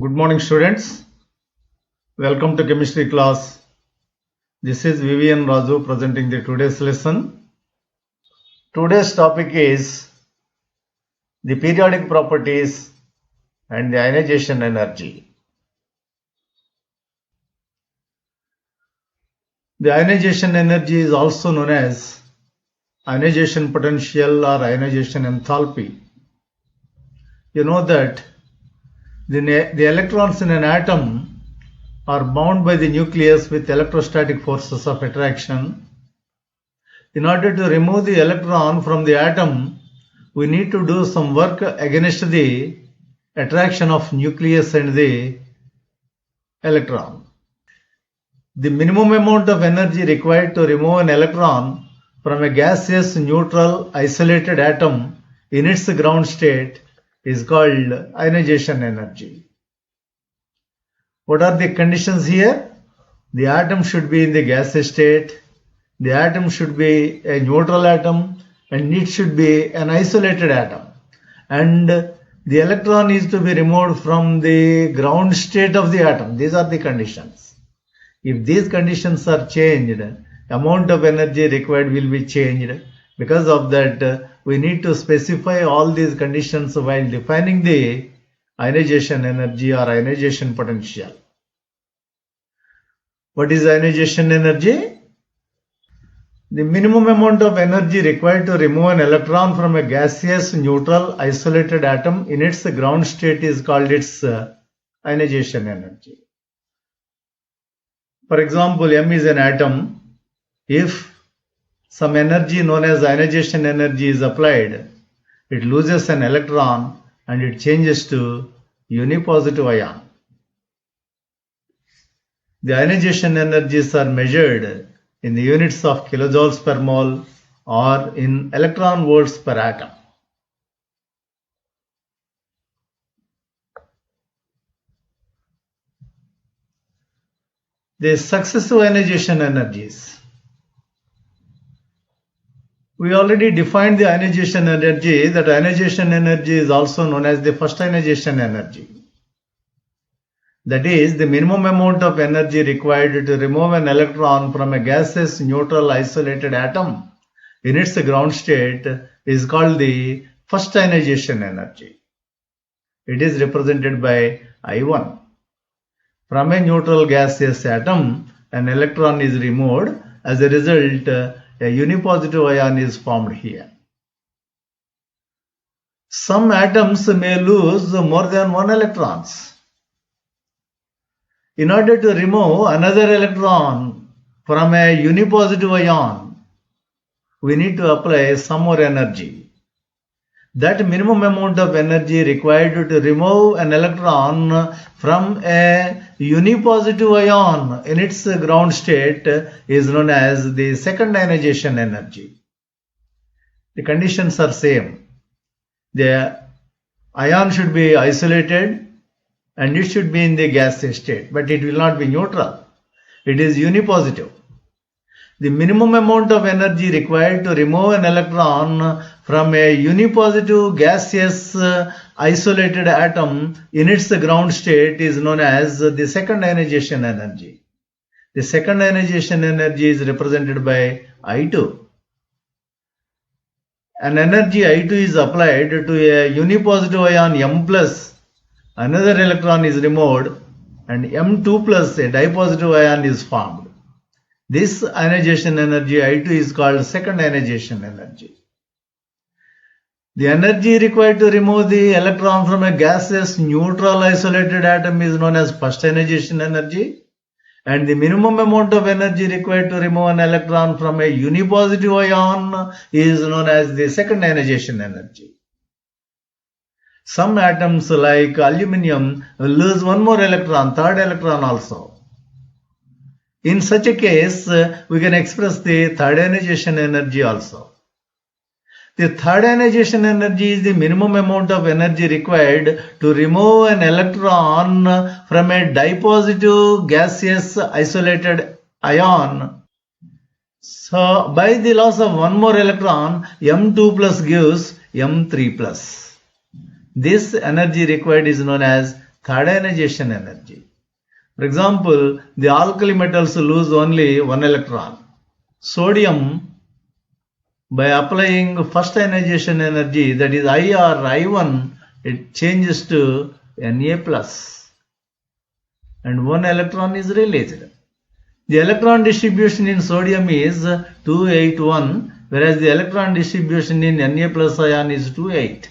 Good morning, students. Welcome to chemistry class. This is Vivian Raju presenting the today's lesson. Today's topic is the periodic properties and the ionization energy. The ionization energy is also known as ionization potential or ionization enthalpy. You know that the electrons in an atom are bound by the nucleus with electrostatic forces of attraction. In order to remove the electron from the atom, we need to do some work against the attraction of nucleus and the electron. The minimum amount of energy required to remove an electron from a gaseous, neutral, isolated atom in its ground state is called ionization energy. What are the conditions here? The atom should be in the gaseous state, the atom should be a neutral atom, and it should be an isolated atom. And the electron is to be removed from the ground state of the atom. These are the conditions. If these conditions are changed, amount of energy required will be changed. Because of that, we need to specify all these conditions while defining the ionization energy or ionization potential. What is ionization energy? The minimum amount of energy required to remove an electron from a gaseous, neutral, isolated atom in its ground state is called its ionization energy. For example, M is an atom. If some energy known as ionization energy is applied, it loses an electron and it changes to unipositive ion. The ionization energies are measured in the units of kilojoules per mole or in electron volts per atom. The successive ionization energies. We already defined the ionization energy. That ionization energy is also known as the first ionization energy. That is, the minimum amount of energy required to remove an electron from a gaseous, neutral, isolated atom in its ground state is called the first ionization energy. It is represented by I1. From a neutral gaseous atom, an electron is removed. As a result, a unipositive ion is formed here. Some atoms may lose more than one electrons. In order to remove another electron from a unipositive ion, we need to apply some more energy. That minimum amount of energy required to remove an electron from a unipositive ion in its ground state is known as the second ionization energy. The conditions are same. The ion should be isolated and it should be in the gaseous state, but it will not be neutral. It is unipositive. The minimum amount of energy required to remove an electron from a unipositive gaseous isolated atom in its ground state is known as the second ionization energy. The second ionization energy is represented by I2. An energy I2 is applied to a unipositive ion M plus, another electron is removed, and M2 plus, a dipositive ion, is formed. This ionization energy I2 is called second ionization energy. The energy required to remove the electron from a gaseous, neutral, isolated atom is known as first ionization energy, and the minimum amount of energy required to remove an electron from a unipositive ion is known as the second ionization energy. Some atoms like aluminum lose one more electron, third electron also. In such a case, we can express the third ionization energy also. The third ionization energy is the minimum amount of energy required to remove an electron from a dipositive gaseous isolated ion. So, by the loss of one more electron, M2 plus gives M3 plus. This energy required is known as third ionization energy. For example, the alkali metals lose only one electron. Sodium, by applying first ionization energy, that is I or I1, it changes to Na plus and one electron is released. The electron distribution in sodium is 281, whereas the electron distribution in Na plus ion is 28.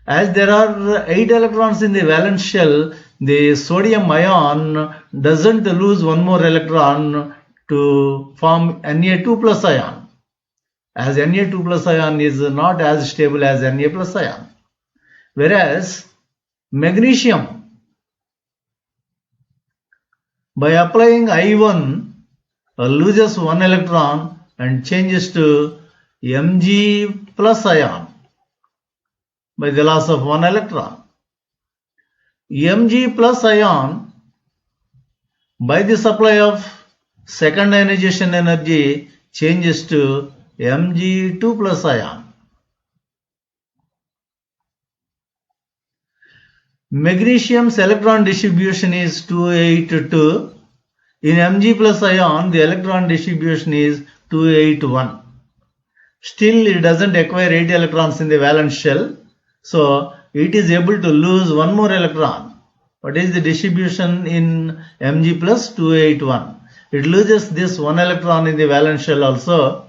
As there are 8 electrons in the valence shell, the sodium ion doesn't lose one more electron to form Na2 plus ion, as Na2 plus ion is not as stable as Na plus ion. Whereas magnesium, by applying I1, loses one electron and changes to Mg plus ion by the loss of one electron. Mg plus ion, by the supply of second ionization energy, changes to Mg2 plus ion. Magnesium's electron distribution is 282. In Mg plus ion, the electron distribution is 281. Still, it doesn't acquire 8 electrons in the valence shell, so it is able to lose one more electron. What is the distribution in Mg plus 281? It loses this one electron in the valence shell also,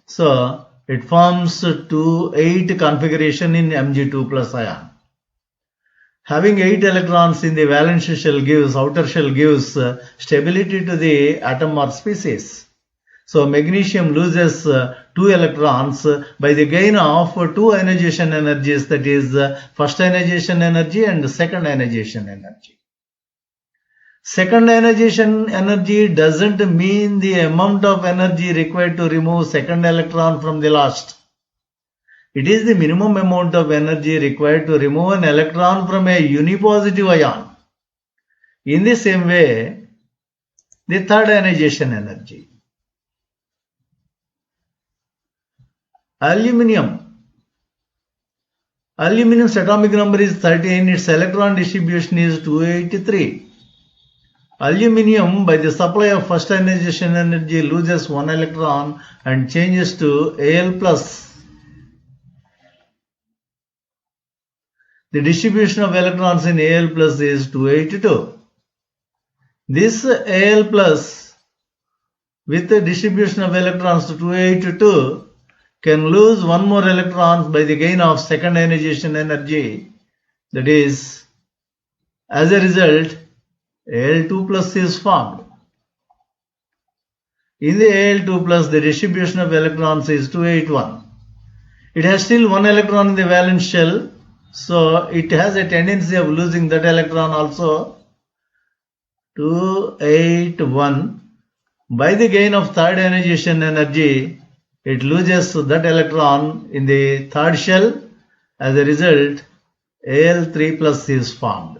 so it forms 2-8 configuration in Mg2 plus ion. Having 8 electrons in the valence shell gives, outer shell gives stability to the atom or species. So magnesium loses 2 electrons by the gain of 2 ionization energies, that is first ionization energy and second ionization energy. Second ionization energy doesn't mean the amount of energy required to remove second electron from the last. It is the minimum amount of energy required to remove an electron from a unipositive ion. In the same way, the third ionization energy. Aluminum's atomic number is 13, its electron distribution is 283. Aluminum, by the supply of first ionization energy, loses one electron and changes to Al plus. The distribution of electrons in Al plus is 282. This Al plus, with the distribution of electrons to 282, can lose one more electron by the gain of second ionization energy. That is, as a result, Al2 plus is formed. In the Al2 plus, the distribution of electrons is 281. It has still one electron in the valence shell, so it has a tendency of losing that electron also. 281. By the gain of third ionization energy, it loses that electron in the third shell. As a result, Al3 plus is formed.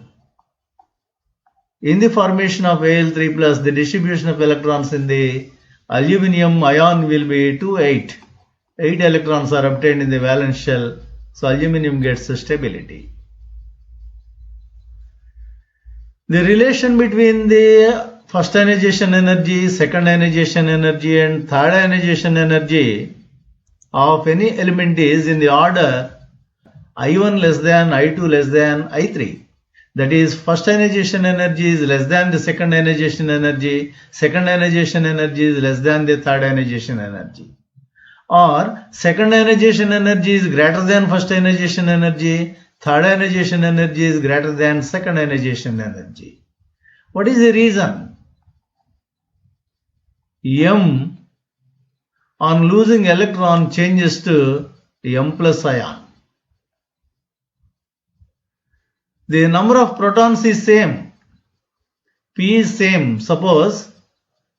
In the formation of Al3 plus, the distribution of electrons in the aluminum ion will be 2-8. 8 electrons are obtained in the valence shell, so aluminum gets stability. The relation between the first ionization energy, second ionization energy and third ionization energy of any element is in the order I1 less than, I2 less than, I3. That is, first ionization energy is less than the second ionization energy, second ionization energy is less than the third ionization energy. Or second ionization energy is greater than first ionization energy, third ionization energy is greater than second ionization energy. What is the reason? M, on losing electron, changes to M plus ion. The number of protons is same. P is same. Suppose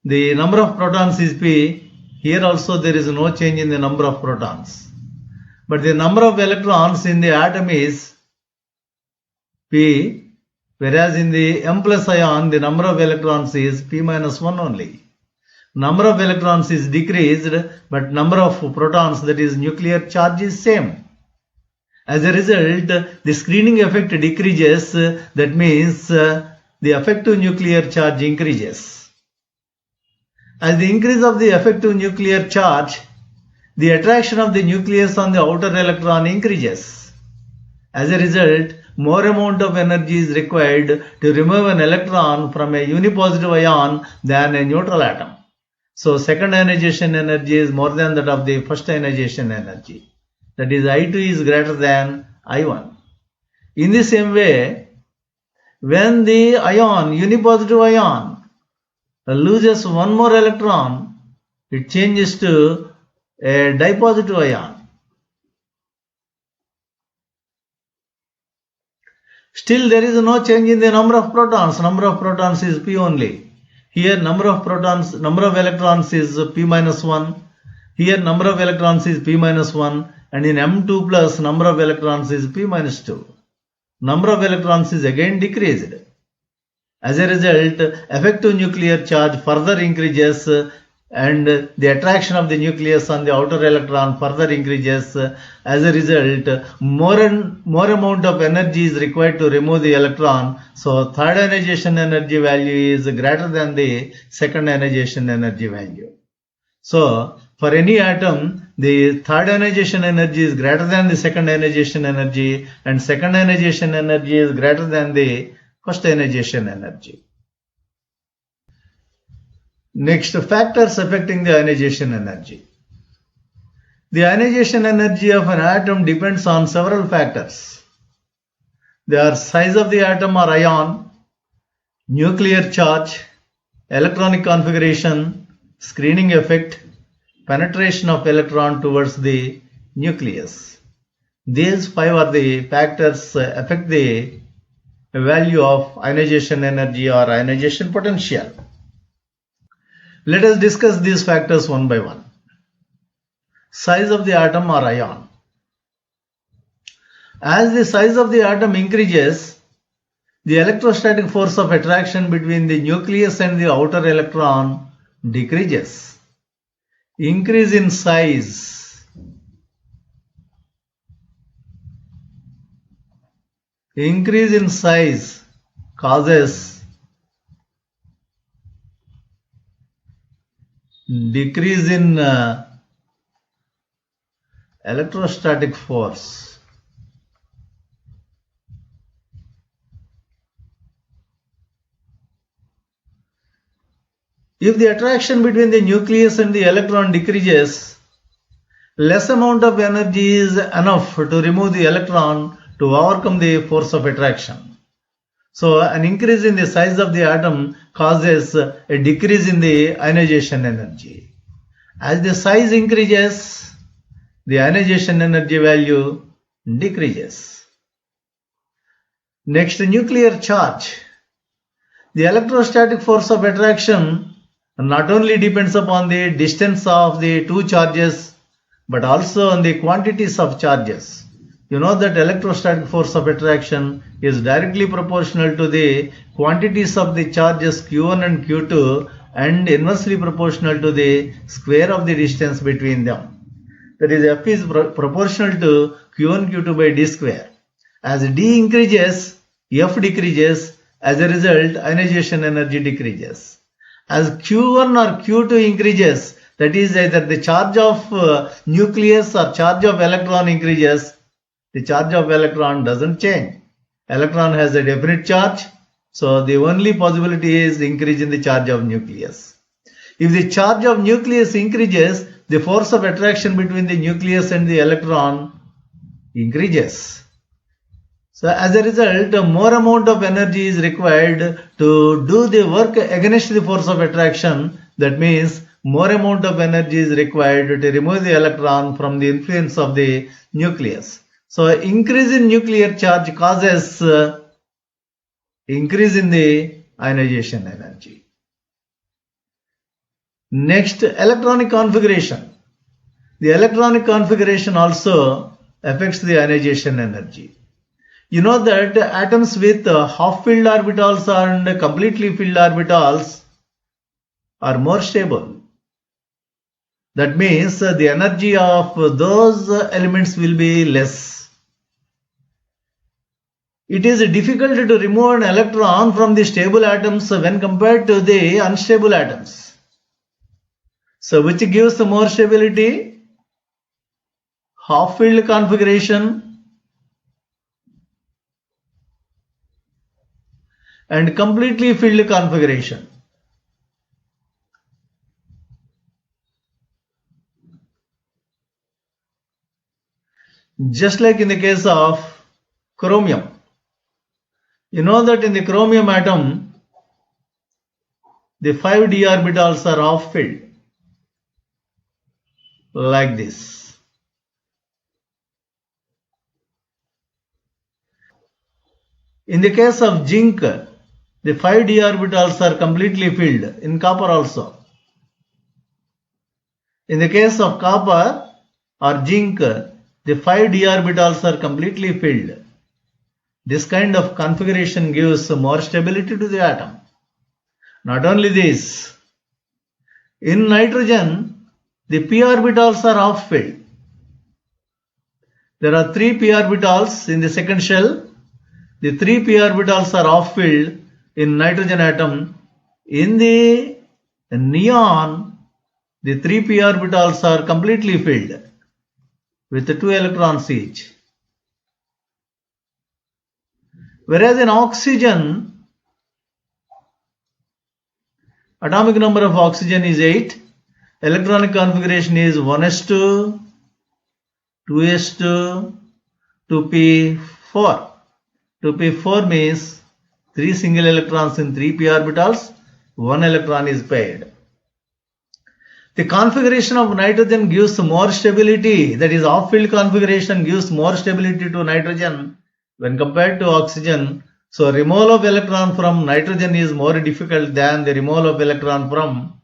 the number of protons is P. Here also there is no change in the number of protons. But the number of electrons in the atom is P. Whereas in the M plus ion, the number of electrons is P minus 1 only. Number of electrons is decreased, but number of protons, that is nuclear charge, is same. As a result, the screening effect decreases. That means the effective nuclear charge increases. As the increase of the effective nuclear charge, the attraction of the nucleus on the outer electron increases. As a result, more amount of energy is required to remove an electron from a unipositive ion than a neutral atom. So second ionization energy is more than that of the first ionization energy. That is, I2 is greater than I1. In the same way, when the ion, unipositive ion, loses one more electron, it changes to a dipositive ion. Still, there is no change in the number of protons. Number of protons is P only. Here, number of electrons is P minus 1. Here, number of electrons is P minus 1. And in M2 plus, number of electrons is P minus 2. Number of electrons is again decreased. As a result, effective nuclear charge further increases and the attraction of the nucleus on the outer electron further increases. As a result, more amount of energy is required to remove the electron. So third ionization energy value is greater than the second ionization energy value. So for any atom, the third ionization energy is greater than the second ionization energy, and second ionization energy is greater than the first ionization energy. Next, factors affecting the ionization energy. The ionization energy of an atom depends on several factors. They are size of the atom or ion, nuclear charge, electronic configuration, screening effect, penetration of electron towards the nucleus. These 5 are the factors affect the value of ionization energy or ionization potential. Let us discuss these factors one by one. Size of the atom or ion. As the size of the atom increases, the electrostatic force of attraction between the nucleus and the outer electron decreases. Increase in size. Increase in size causes decrease in electrostatic force. If the attraction between the nucleus and the electron decreases, less amount of energy is enough to remove the electron to overcome the force of attraction. So an increase in the size of the atom causes a decrease in the ionization energy. As the size increases, the ionization energy value decreases. Next, nuclear charge. The electrostatic force of attraction not only depends upon the distance of the two charges, but also on the quantities of charges. You know that electrostatic force of attraction is directly proportional to the quantities of the charges Q1 and Q2 and inversely proportional to the square of the distance between them. That is, F is proportional to Q1 Q2 by D square. As D increases, F decreases. As a result, ionization energy decreases. As Q1 or Q2 increases, that is either the charge of nucleus or charge of electron increases, the charge of electron doesn't change. Electron has a definite charge, so the only possibility is the increase in the charge of nucleus. If the charge of nucleus increases, the force of attraction between the nucleus and the electron increases. So as a result, more amount of energy is required to do the work against the force of attraction. That means more amount of energy is required to remove the electron from the influence of the nucleus. So increase in nuclear charge causes increase in the ionization energy. Next, electronic configuration. The electronic configuration also affects the ionization energy. You know that atoms with half-filled orbitals and completely filled orbitals are more stable. That means the energy of those elements will be less. it is difficult to remove an electron from the stable atoms when compared to the unstable atoms. So which gives more stability? Half filled configuration and completely filled configuration. Just like in the case of chromium. You know that in the chromium atom, the 5d orbitals are half filled, like this. In the case of zinc, the 5d orbitals are completely filled, in copper also. In the case of copper or zinc, the 5d orbitals are completely filled. This kind of configuration gives more stability to the atom. Not only this, in nitrogen, the p orbitals are half filled. There are 3 p orbitals in the second shell. The 3 p orbitals are half filled in nitrogen atom. In the neon, the 3 p orbitals are completely filled with 2 electrons each. Whereas in oxygen, atomic number of oxygen is 8. Electronic configuration is 1s2, 2s2, 2p4. 2p4 means 3 single electrons in 3 p orbitals, 1 electron is paired. The configuration of nitrogen gives more stability, that is half-filled configuration gives more stability to nitrogen when compared to oxygen. So removal of electron from nitrogen is more difficult than the removal of electron from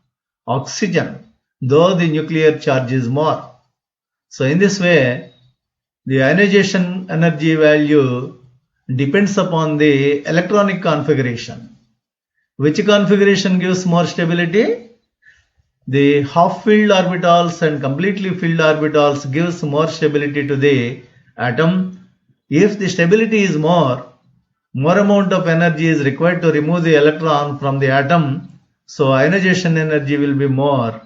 oxygen, though the nuclear charge is more. So in this way, the ionization energy value depends upon the electronic configuration. Which configuration gives more stability? The half-filled orbitals and completely filled orbitals gives more stability to the atom. If the stability is more amount of energy is required to remove the electron from the atom. So ionization energy will be more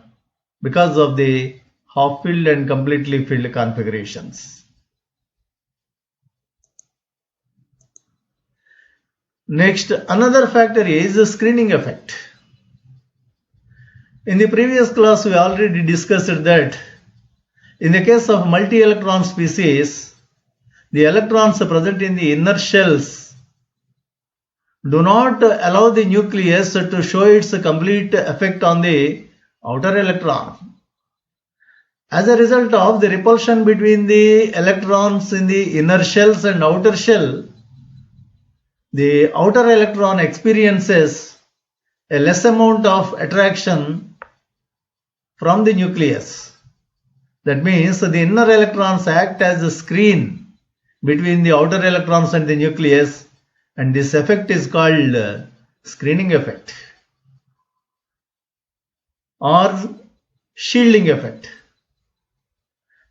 because of the half-filled and completely filled configurations. Next, another factor is the screening effect. In the previous class, we already discussed that in the case of multi-electron species, the electrons present in the inner shells do not allow the nucleus to show its complete effect on the outer electron. As a result of the repulsion between the electrons in the inner shells and outer shell, the outer electron experiences a less amount of attraction from the nucleus. That means the inner electrons act as a screen between the outer electrons and the nucleus, and this effect is called screening effect or shielding effect.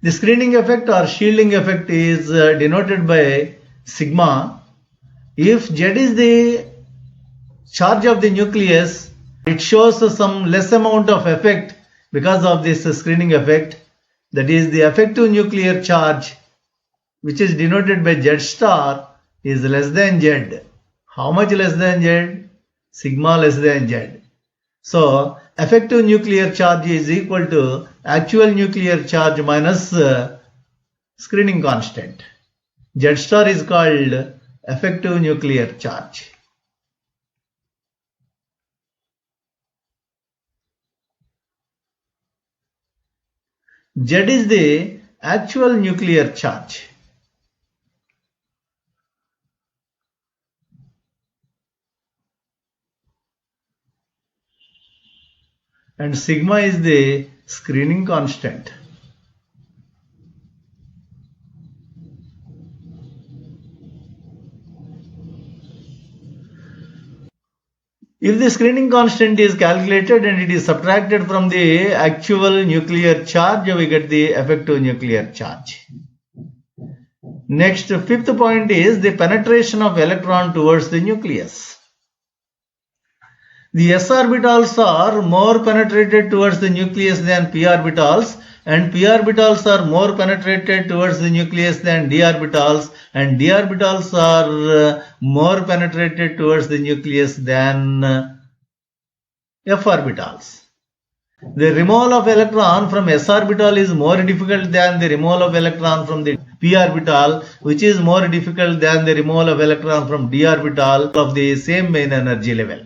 The screening effect or shielding effect is denoted by sigma. If Z is the charge of the nucleus, it shows some less amount of effect because of this screening effect. That is, the effective nuclear charge, which is denoted by Z star, is less than Z. How much less than Z? Sigma less than Z. So effective nuclear charge is equal to actual nuclear charge minus screening constant. Z star is called effective nuclear charge. Z is the actual nuclear charge. And sigma is the screening constant. If the screening constant is calculated and it is subtracted from the actual nuclear charge, we get the effective nuclear charge. Next, fifth point is the penetration of electron towards the nucleus. The s orbitals are more penetrated towards the nucleus than p orbitals, and p orbitals are more penetrated towards the nucleus than d orbitals, and d orbitals are more penetrated towards the nucleus than f orbitals. The removal of electron from s orbital is more difficult than the removal of electron from the p orbital, which is more difficult than the removal of electron from d orbital of the same main energy level.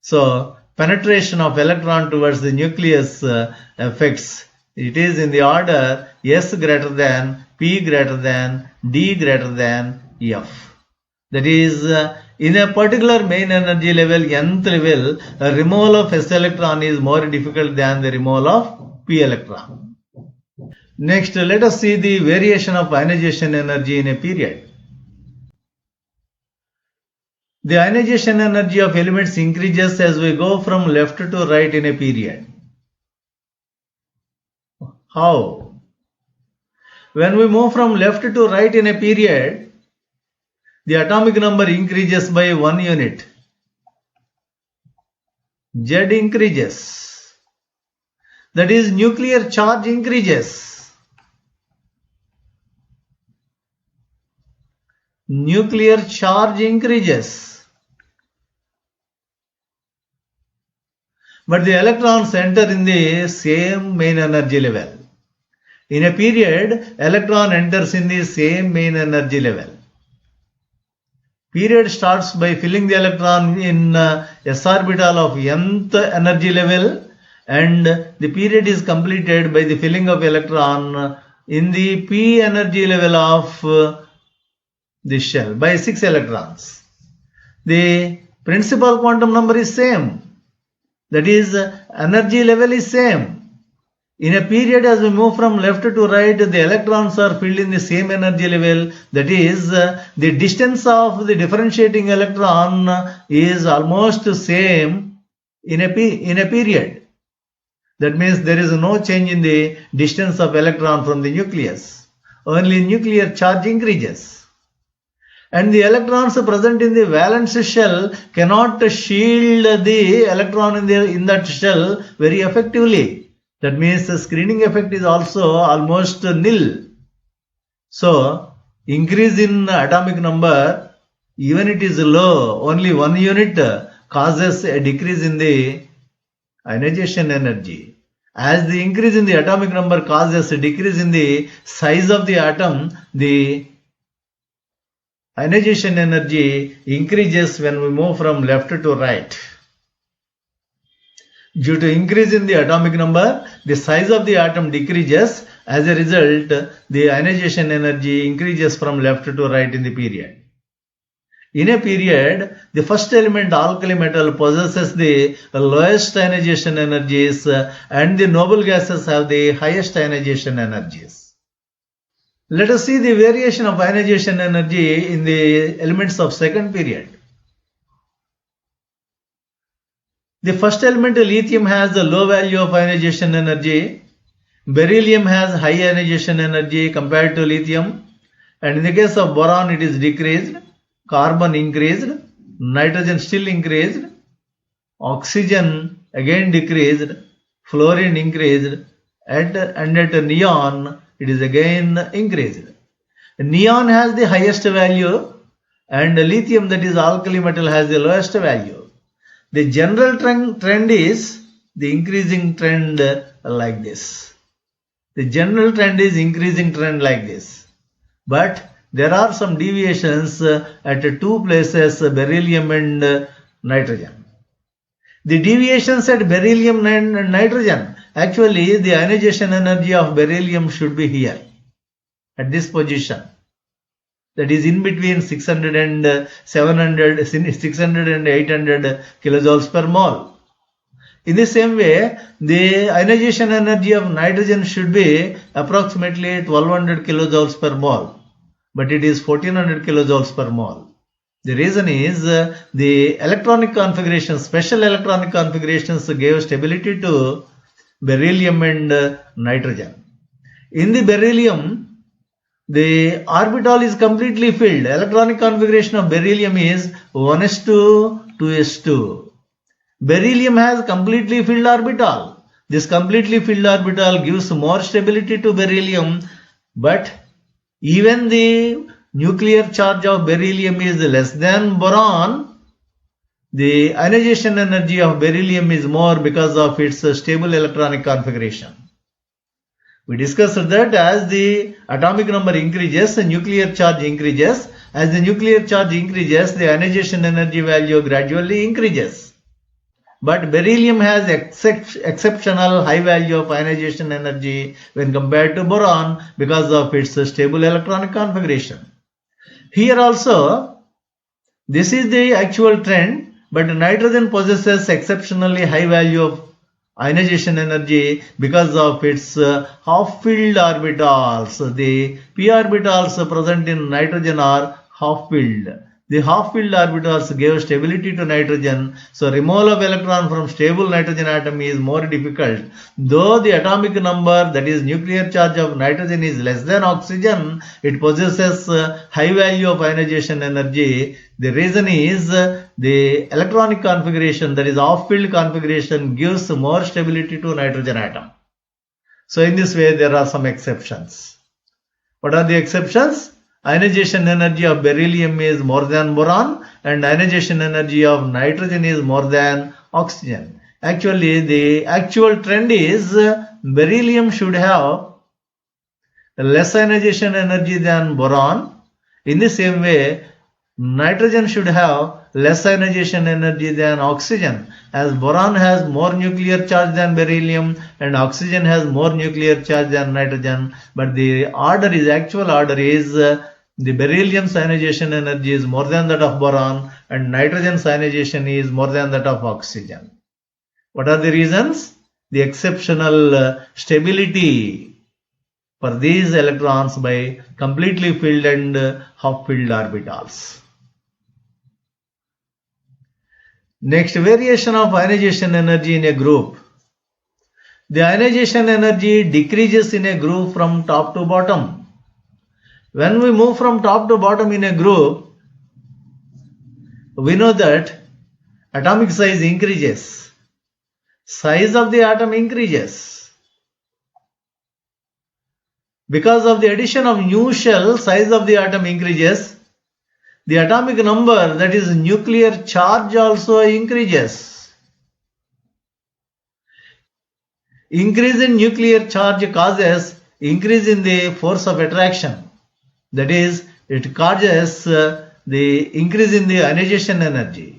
So, penetration of electron towards the nucleus affects, it is in the order s greater than, p greater than, d greater than f. That is, in a particular main energy level, nth level, a removal of s electron is more difficult than the removal of p electron. Next, let us see the variation of ionization energy in a period. The ionization energy of elements increases as we go from left to right in a period. How? When we move from left to right in a period, the atomic number increases by 1 unit. Z increases. That is, nuclear charge increases. Nuclear charge increases. But the electrons enter in the same main energy level. In a period, electron enters in the same main energy level. Period starts by filling the electron in s orbital of nth energy level, and the period is completed by the filling of electron in the p energy level of the shell by 6 electrons. The principal quantum number is same. That is, energy level is same. In a period, as we move from left to right, the electrons are filled in the same energy level. That is, the distance of the differentiating electron is almost same in a period. That means there is no change in the distance of electron from the nucleus. Only nuclear charge increases. And the electrons present in the valence shell cannot shield the electron in that shell very effectively. That means the screening effect is also almost nil. So, increase in atomic number, even it is low, only 1 unit causes a decrease in the ionization energy. As the increase in the atomic number causes a decrease in the size of the atom, the ionization energy increases when we move from left to right. Due to increase in the atomic number, the size of the atom decreases. As a result, the ionization energy increases from left to right in the period. In a period, the first element, alkali metal, possesses the lowest ionization energies, and the noble gases have the highest ionization energies. Let us see the variation of ionization energy in the elements of second period. The first element, lithium, has a low value of ionization energy. Beryllium has high ionization energy compared to lithium. And in the case of boron, it is decreased. Carbon increased. Nitrogen still increased. Oxygen again decreased. Fluorine increased. And at neon, it is again increased. Neon has the highest value, and lithium, that is alkali metal, has the lowest value. The general trend is the increasing trend like this. The general trend is increasing trend like this. But there are some deviations at 2 places, beryllium and nitrogen. The deviations at beryllium and nitrogen, actually the ionization energy of beryllium should be here, at this position. That is in between 600 and 700, 600 and 800 kilojoules per mole. In the same way, the ionization energy of nitrogen should be approximately 1200 kilojoules per mole, but it is 1400 kilojoules per mole. The reason is the electronic configurations, special electronic configurations gave stability to beryllium and nitrogen. In the beryllium, the orbital is completely filled. Electronic configuration of beryllium is 1s2, 2s2. Beryllium has completely filled orbital. This completely filled orbital gives more stability to beryllium, but even the nuclear charge of beryllium is less than boron, the ionization energy of beryllium is more because of its stable electronic configuration. We discussed that as the atomic number increases, the nuclear charge increases. As the nuclear charge increases, the ionization energy value gradually increases. But beryllium has exceptional high value of ionization energy when compared to boron because of its stable electronic configuration. Here also, this is the actual trend, but nitrogen possesses exceptionally high value of ionization energy because of its half-filled orbitals. The p orbitals present in nitrogen are half-filled. The half-filled orbitals give stability to nitrogen, so removal of electron from stable nitrogen atom is more difficult. Though the atomic number, that is nuclear charge of nitrogen, is less than oxygen, it possesses high value of ionization energy. The reason is the electronic configuration, that is half-filled configuration, gives more stability to nitrogen atom. So in this way there are some exceptions. What are the exceptions? Ionization energy of beryllium is more than boron, and ionization energy of nitrogen is more than oxygen. Actually, the actual trend is beryllium should have less ionization energy than boron. In the same way, nitrogen should have less ionization energy than oxygen, as boron has more nuclear charge than beryllium and oxygen has more nuclear charge than nitrogen. But the actual order is the beryllium's ionization energy is more than that of boron and nitrogen's ionization is more than that of oxygen. What are the reasons? The exceptional stability for these electrons by completely filled and half-filled orbitals. Next, variation of ionization energy in a group. The ionization energy decreases in a group from top to bottom. When we move from top to bottom in a group, we know that atomic size increases. Size of the atom increases. Because of the addition of new shell, size of the atom increases. The atomic number, that is nuclear charge, also increases. Increase in nuclear charge causes increase in the force of attraction. That is, it causes the increase in the ionization energy.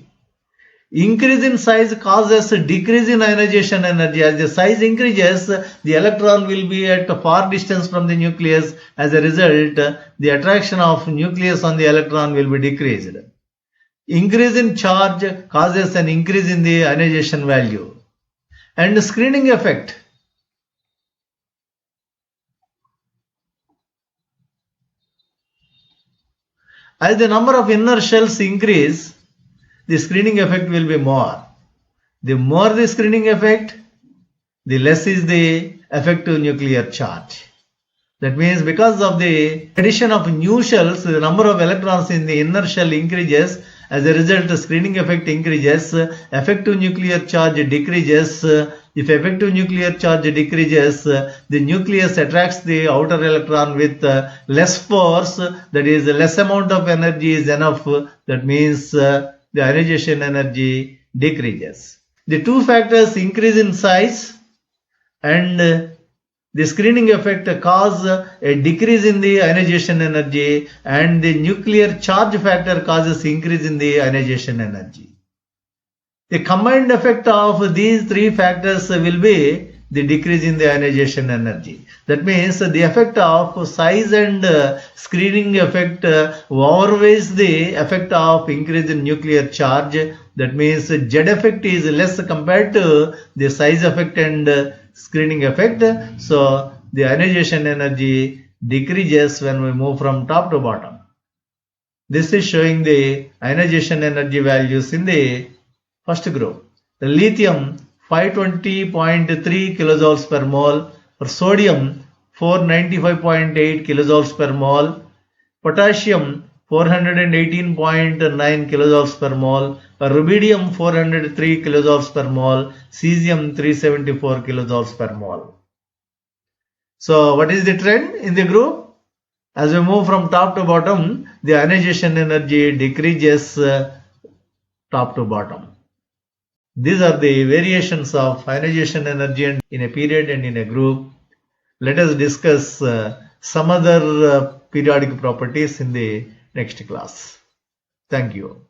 Increase in size causes decrease in ionization energy. As the size increases, the electron will be at a far distance from the nucleus. As a result, the attraction of nucleus on the electron will be decreased. Increase in charge causes an increase in the ionization value. And the screening effect. As the number of inner shells increase, the screening effect will be more. The more the screening effect, the less is the effective nuclear charge. That means because of the addition of new shells, the number of electrons in the inner shell increases. As a result, the screening effect increases, effective nuclear charge decreases. If effective nuclear charge decreases, the nucleus attracts the outer electron with less force, that is, less amount of energy is enough. That means the ionization energy decreases. The two factors, increase in size and the screening effect, cause a decrease in the ionization energy, and the nuclear charge factor causes increase in the ionization energy. The combined effect of these three factors will be the decrease in the ionization energy. That means the effect of size and screening effect overweighs the effect of increase in nuclear charge. That means Z effect is less compared to the size effect and screening effect. So the ionization energy decreases when we move from top to bottom. This is showing the ionization energy values in the first group. The lithium 520.3 kilojoules per mole, for sodium 495.8 kilojoules per mole, potassium 418.9 kilojoules per mole, rubidium 403 kilojoules per mole, cesium 374 kilojoules per mole. So what is the trend in the group? As we move from top to bottom, the ionization energy decreases top to bottom. These are the variations of ionization energy in a period and in a group. Let us discuss some other periodic properties in the next class. Thank you.